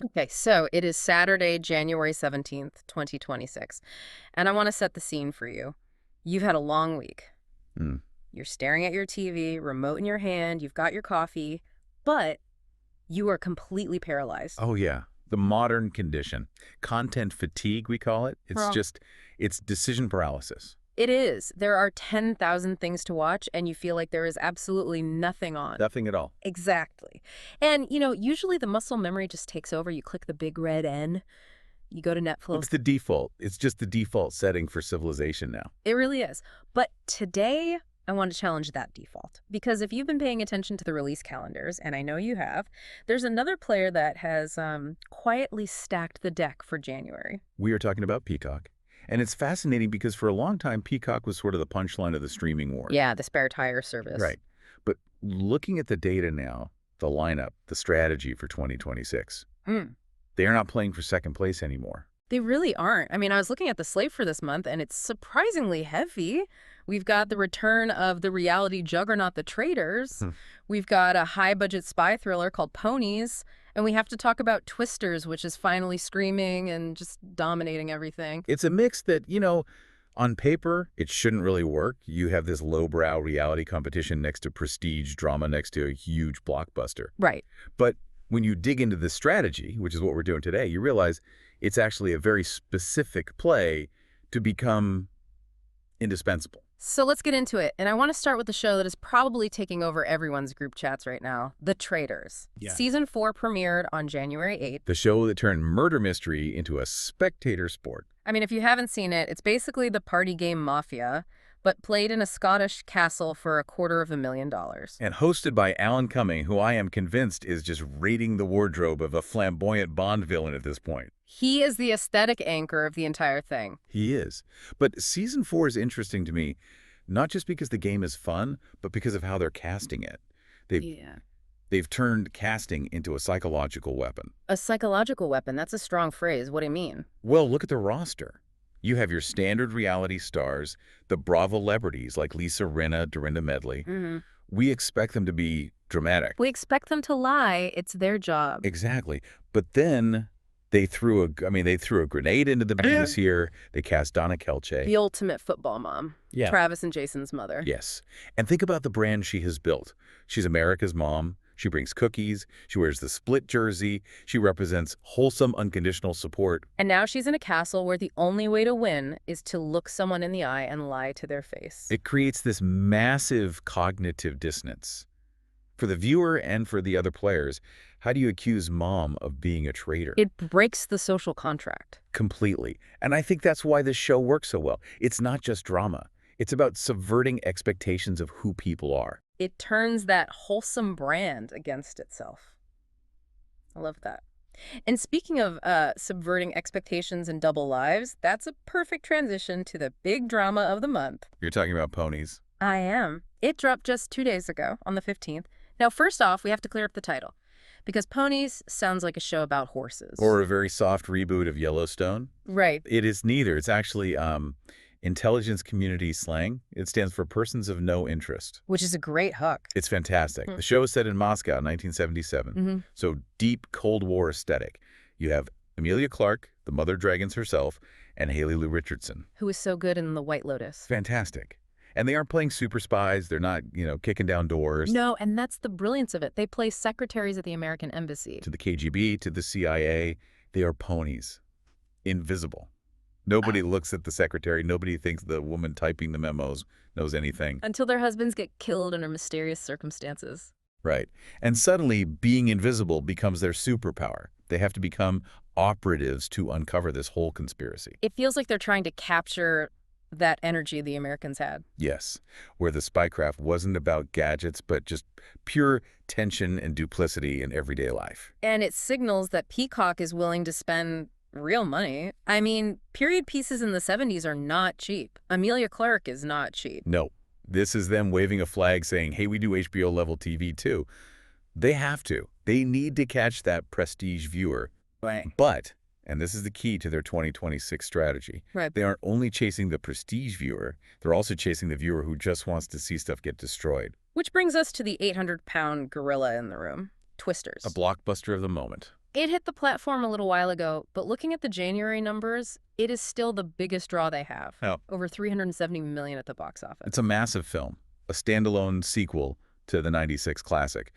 Okay, so it is Saturday, January 17th, 2026. And I want to set the scene for you. You've had a long week. Mm. You're staring at your TV, remote in your hand, you've got your coffee, but you are completely paralyzed. Oh, yeah. The modern condition. Content fatigue, we call it. Wrong. It's decision paralysis. It is. There are 10,000 things to watch, and you feel like there is absolutely nothing on. Nothing at all. Exactly. And, usually the muscle memory just takes over. You click the big red N, you go to Well, Netflix. it's the default. It's just the default setting for civilization now. It really is. But today, I want to challenge that default. Because if you've been paying attention to the release calendars, and I know you have, there's another player that has quietly stacked the deck for January. We are talking about Peacock. And it's fascinating because for a long time, Peacock was sort of the punchline of the streaming war. Yeah, the spare tire service. Right. But looking at the data now, the lineup, the strategy for 2026, Mm. they are not playing for second place anymore. They really aren't. I mean, I was looking at the slate for this month, and it's surprisingly heavy. We've got the return of the reality juggernaut, The Traitors. Hmm. We've got a high-budget spy thriller called Ponies. And we have to talk about Twisters, which is finally screaming and just dominating everything. It's a mix that, on paper, it shouldn't really work. You have this lowbrow reality competition next to prestige drama next to a huge blockbuster. Right. But when you dig into the strategy, which is what we're doing today, you realize it's actually a very specific play to become indispensable. So let's get into it. And I want to start with the show that is probably taking over everyone's group chats right now, The Traitors. Yeah. Season 4 premiered on January 8th. The show that turned murder mystery into a spectator sport. I mean, if you haven't seen it, it's basically the party game Mafia, but played in a Scottish castle for $250,000. And hosted by Alan Cumming, who I am convinced is just raiding the wardrobe of a flamboyant Bond villain at this point. He is the aesthetic anchor of the entire thing. He is. But season 4 is interesting to me, not just because the game is fun, but because of how they're casting it. They've turned casting into a psychological weapon. A psychological weapon, that's a strong phrase. What do you mean? Well, look at the roster. You have your standard reality stars, the Bravo celebrities like Lisa Rinna, Dorinda Medley. Mm-hmm. We expect them to be dramatic. We expect them to lie. It's their job. Exactly. But then they threw a grenade into the mix here. They cast Donna Kelce. The ultimate football mom. Yeah. Travis and Jason's mother. Yes. And think about the brand she has built. She's America's mom. She brings cookies. She wears the split jersey. She represents wholesome, unconditional support. And now she's in a castle where the only way to win is to look someone in the eye and lie to their face. It creates this massive cognitive dissonance. For the viewer and for the other players, how do you accuse mom of being a traitor? It breaks the social contract. Completely. And I think that's why this show works so well. It's not just drama. It's about subverting expectations of who people are. It turns that wholesome brand against itself. I love that. And speaking of subverting expectations and double lives, that's a perfect transition to the big drama of the month. You're talking about Ponies. I am. It dropped just 2 days ago, on the 15th. Now, first off, we have to clear up the title, because Ponies sounds like a show about horses. Or a very soft reboot of Yellowstone. Right. It is neither. It's actually intelligence community slang. It stands for persons of no interest. Which is a great hook. It's fantastic. The show is set in Moscow in 1977. Mm-hmm. So deep Cold War aesthetic. You have Emilia Clarke, the Mother Dragons herself, and Haley Lou Richardson. Who is so good in The White Lotus. Fantastic. And they aren't playing super spies. They're not, kicking down doors. No, and that's the brilliance of it. They play secretaries at the American embassy. To the KGB, to the CIA. They are ponies. Invisible. Nobody looks at the secretary. Nobody thinks the woman typing the memos knows anything. Until their husbands get killed under mysterious circumstances. Right. And suddenly, being invisible becomes their superpower. They have to become operatives to uncover this whole conspiracy. It feels like they're trying to capture that energy the Americans had. Yes, where the spycraft wasn't about gadgets, but just pure tension and duplicity in everyday life. And it signals that Peacock is willing to spend real money. I mean, period pieces in the 70s are not cheap. Emilia Clarke is not cheap. No, this is them waving a flag saying, hey, we do HBO-level TV too. They have to. They need to catch that prestige viewer. Right. But, and this is the key to their 2026 strategy, Right. they aren't only chasing the prestige viewer, they're also chasing the viewer who just wants to see stuff get destroyed. Which brings us to the 800-pound gorilla in the room, Twisters. A blockbuster of the moment. It hit the platform a little while ago, but looking at the January numbers, it is still the biggest draw they have. Oh. Over 370 million at the box office. It's a massive film, a standalone sequel to the '96 classic.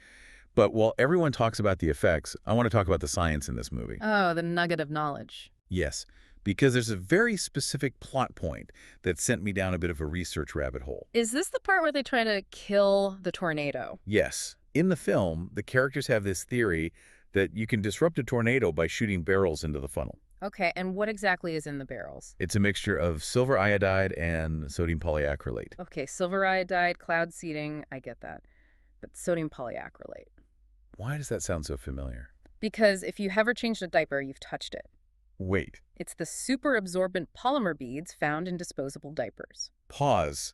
But while everyone talks about the effects, I want to talk about the science in this movie. Oh, the nugget of knowledge. Yes, because there's a very specific plot point that sent me down a bit of a research rabbit hole. Is this the part where they try to kill the tornado? Yes. In the film, the characters have this theory that you can disrupt a tornado by shooting barrels into the funnel. Okay, and what exactly is in the barrels? It's a mixture of silver iodide and sodium polyacrylate. Okay, silver iodide, cloud seeding, I get that. But sodium polyacrylate. Why does that sound so familiar? Because if you ever changed a diaper, you've touched it. Wait. It's the super absorbent polymer beads found in disposable diapers. Pause.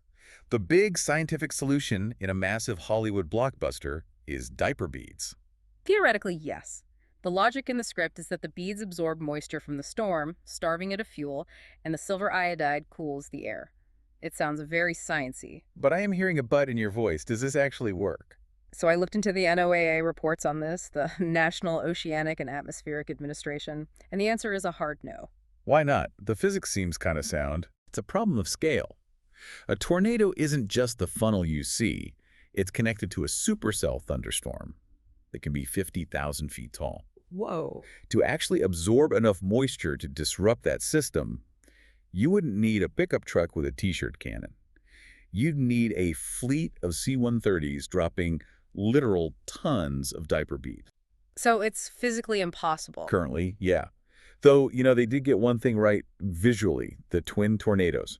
The big scientific solution in a massive Hollywood blockbuster is diaper beads. Theoretically, yes. The logic in the script is that the beads absorb moisture from the storm, starving it of fuel, and the silver iodide cools the air. It sounds very sciencey. But I am hearing a but in your voice. Does this actually work? So I looked into the NOAA reports on this, the National Oceanic and Atmospheric Administration, and the answer is a hard no. Why not? The physics seems kind of sound. It's a problem of scale. A tornado isn't just the funnel you see. It's connected to a supercell thunderstorm that can be 50,000 feet tall. Whoa. To actually absorb enough moisture to disrupt that system, you wouldn't need a pickup truck with a T-shirt cannon. You'd need a fleet of C-130s dropping literal tons of diaper beads. So it's physically impossible. Currently, yeah. Though, they did get one thing right visually, the twin tornadoes.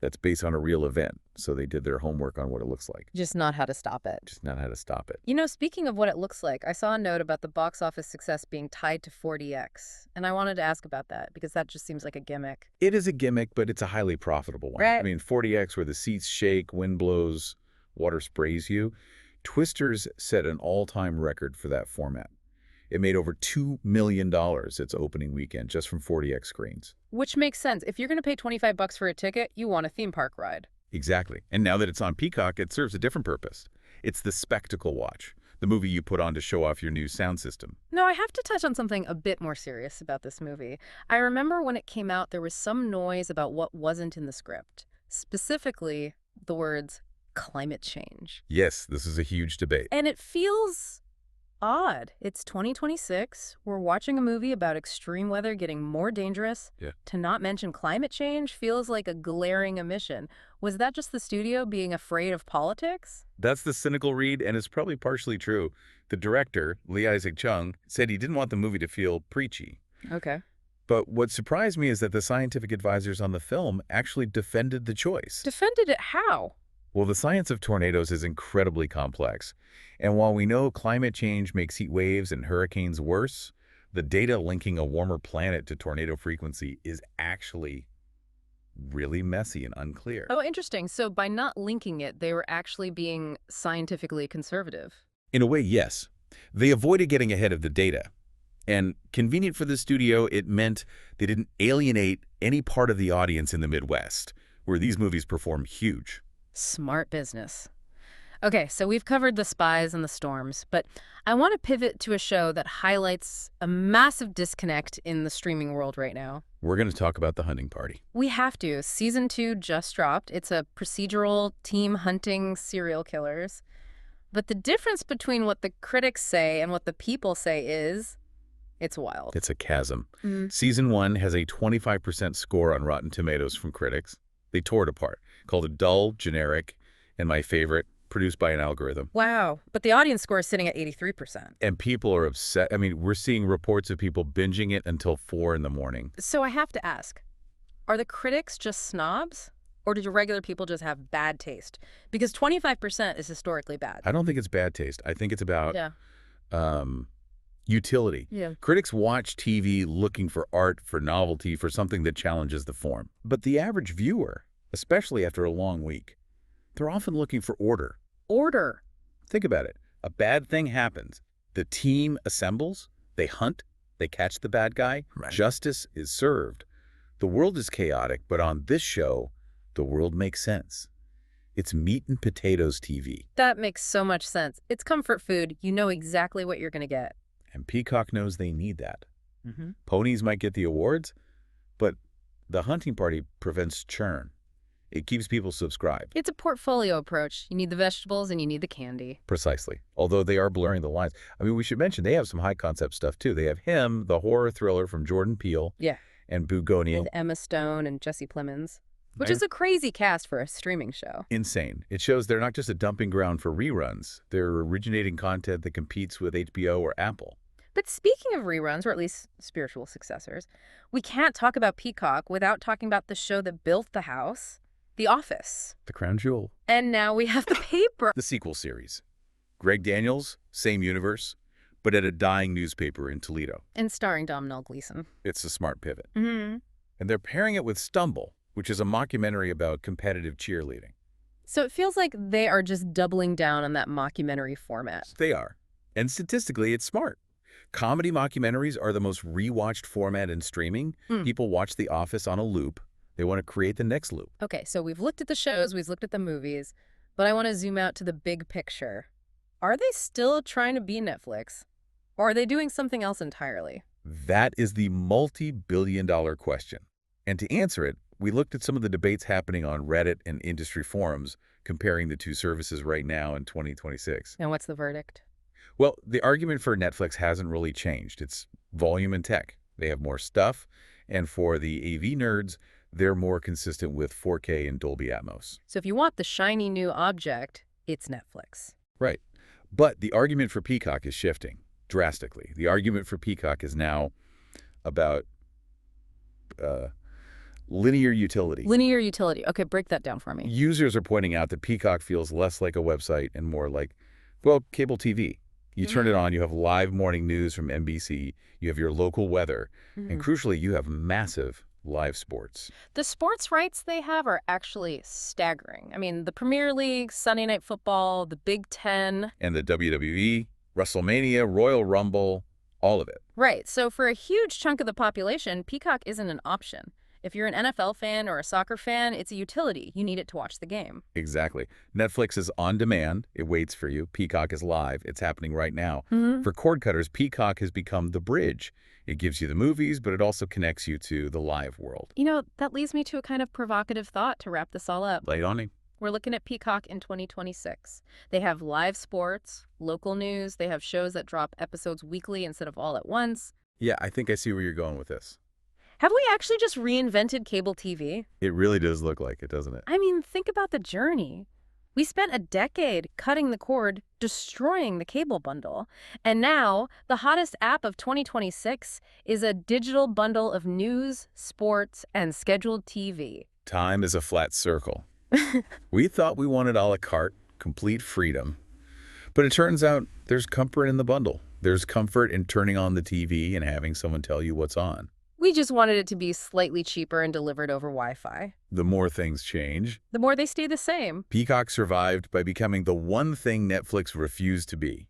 That's based on a real event, so they did their homework on what it looks like. Just not how to stop it. Just not how to stop it. Speaking of what it looks like, I saw a note about the box office success being tied to 4DX, and I wanted to ask about that because that just seems like a gimmick. It is a gimmick, but it's a highly profitable one. Right. I mean, 4DX, where the seats shake, wind blows, water sprays you. Twisters set an all-time record for that format. It made over $2 million its opening weekend just from 4DX screens. Which makes sense. If you're going to pay $25 for a ticket, you want a theme park ride. Exactly. And now that it's on Peacock, it serves a different purpose. It's the spectacle watch, the movie you put on to show off your new sound system. No, I have to touch on something a bit more serious about this movie. I remember when it came out, there was some noise about what wasn't in the script. Specifically, the words climate change. Yes, this is a huge debate. And it feels odd. It's 2026. We're watching a movie about extreme weather getting more dangerous. Yeah. To not mention climate change feels like a glaring omission. Was that just the studio being afraid of politics? That's the cynical read, and it's probably partially true. The director, Lee Isaac Chung, said he didn't want the movie to feel preachy. Okay. But what surprised me is that the scientific advisors on the film actually defended the choice. Defended it how? Well, the science of tornadoes is incredibly complex. And while we know climate change makes heat waves and hurricanes worse, the data linking a warmer planet to tornado frequency is actually really messy and unclear. Oh, interesting. So by not linking it, they were actually being scientifically conservative. In a way, yes. They avoided getting ahead of the data. And convenient for the studio, it meant they didn't alienate any part of the audience in the Midwest, where these movies perform huge. Smart business. Okay, so we've covered the spies and the storms, but I want to pivot to a show that highlights a massive disconnect in the streaming world right now. We're going to talk about The Hunting Party. We have to. Season 2 just dropped. It's a procedural team hunting serial killers. But the difference between what the critics say and what the people say is, it's wild. It's a chasm. Season 1 has a 25% score on Rotten Tomatoes from critics. They tore it apart, called it dull, generic, and my favorite, produced by an algorithm. Wow. But the audience score is sitting at 83%. And people are upset. I mean, we're seeing reports of people binging it until 4 in the morning. So I have to ask, are the critics just snobs? Or did regular people just have bad taste? Because 25% is historically bad. I don't think it's bad taste. I think it's about utility. Yeah. Critics watch TV looking for art, for novelty, for something that challenges the form. But the average viewer, especially after a long week, they're often looking for order. Order. Think about it. A bad thing happens. The team assembles. They hunt. They catch the bad guy. Right. Justice is served. The world is chaotic, but on this show, the world makes sense. It's meat and potatoes TV. That makes so much sense. It's comfort food. You know exactly what you're going to get. And Peacock knows they need that. Mm-hmm. Ponies might get the awards, but the hunting party prevents churn. It keeps people subscribed. It's a portfolio approach. You need the vegetables and you need the candy. Precisely. Although they are blurring the lines. I mean, we should mention they have some high-concept stuff, too. They have Him, the horror thriller from Jordan Peele, Yeah. and Bugonia. With Emma Stone and Jesse Plemons, which Right? is a crazy cast for a streaming show. Insane. It shows they're not just a dumping ground for reruns. They're originating content that competes with HBO or Apple. But speaking of reruns, or at least spiritual successors, we can't talk about Peacock without talking about the show that built the house, The Office. The crown jewel. And now we have the paper. The sequel series. Greg Daniels, same universe, but at a dying newspaper in Toledo. And starring Domhnall Gleeson. It's a smart pivot. Mm-hmm. And they're pairing it with Stumble, which is a mockumentary about competitive cheerleading. So it feels like they are just doubling down on that mockumentary format. They are. And statistically, it's smart. Comedy mockumentaries are the most rewatched format in streaming. People watch The Office on a loop. They want to create the next loop. Okay, so we've looked at the shows, we've looked at the movies, but I want to zoom out to the big picture. Are they still trying to be Netflix? Or are they doing something else entirely? That is the multi-billion-dollar question. And to answer it, we looked at some of the debates happening on Reddit and industry forums comparing the two services right now in 2026. And what's the verdict? Well, the argument for Netflix hasn't really changed. It's volume and tech. They have more stuff, and for the AV nerds, they're more consistent with 4K and Dolby Atmos. So if you want the shiny new object, it's Netflix. Right. But the argument for Peacock is shifting drastically. The argument for Peacock is now about linear utility. Linear utility. Okay, break that down for me. Users are pointing out that Peacock feels less like a website and more like, well, cable TV. You turn it on, you have live morning news from NBC, you have your local weather, and crucially, you have massive live sports. The sports rights they have are actually staggering. I mean, the Premier League, Sunday Night Football, the Big Ten. And the WWE, WrestleMania, Royal Rumble, all of it. Right, so for a huge chunk of the population, Peacock isn't an option. If you're an NFL fan or a soccer fan, it's a utility. You need it to watch the game. Exactly. Netflix is on demand. It waits for you. Peacock is live. It's happening right now. Mm-hmm. For cord cutters, Peacock has become the bridge. It gives you the movies, but it also connects you to the live world. You know, that leads me to a kind of provocative thought to wrap this all up. Lay it on me. We're looking at Peacock in 2026. They have live sports, local news. They have shows that drop episodes weekly instead of all at once. Yeah, I think I see where you're going with this. Have we actually just reinvented cable TV? It really does look like it, doesn't it? I mean, think about the journey. We spent a decade cutting the cord, destroying the cable bundle. And now, the hottest app of 2026 is a digital bundle of news, sports, and scheduled TV. Time is a flat circle. We thought we wanted a la carte, complete freedom. But it turns out there's comfort in the bundle. There's comfort in turning on the TV and having someone tell you what's on. We just wanted it to be slightly cheaper and delivered over Wi-Fi. The more things change, The more they stay the same. Peacock survived by becoming the one thing Netflix refused to be,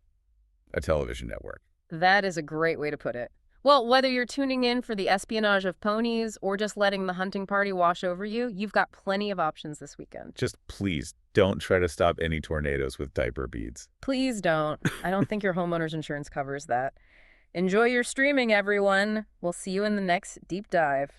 a television network. That is a great way to put it. Well, whether you're tuning in for the espionage of ponies or just letting the hunting party wash over you, you've got plenty of options this weekend. Just please don't try to stop any tornadoes with diaper beads. Please don't. I don't think your homeowner's insurance covers that. Enjoy your streaming, everyone. We'll see you in the next deep dive.